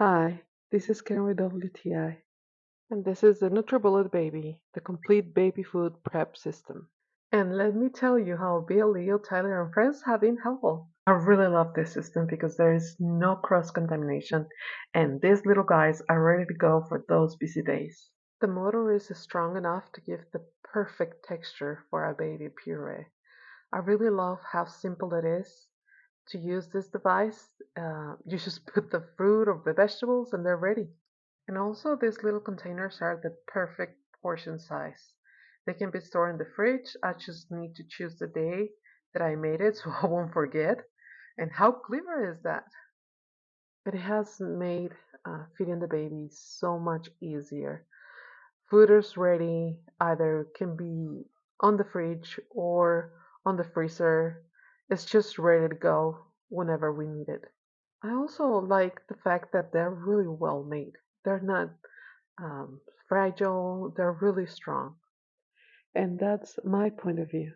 Hi, this is Karen with WTI, and this is the Nutribullet Baby, the complete baby food prep system. And let me tell you how Bill, Leo, Tyler, and friends have been helpful. I really love this system because there is no cross contamination, and these little guys are ready to go for those busy days. The motor is strong enough to give the perfect texture for a baby puree. I really love how simple it is to use this device. You just put the fruit or the vegetables and they're ready. And also these little containers are the perfect portion size. They can be stored in the fridge. I just need to choose the day that I made it so I won't forget. And how clever is that? It has made feeding the baby so much easier. Food is ready, either can be on the fridge or on the freezer. It's just ready to go whenever we need it. I also like the fact that they're really well made. They're not fragile, they're really strong. And that's my point of view.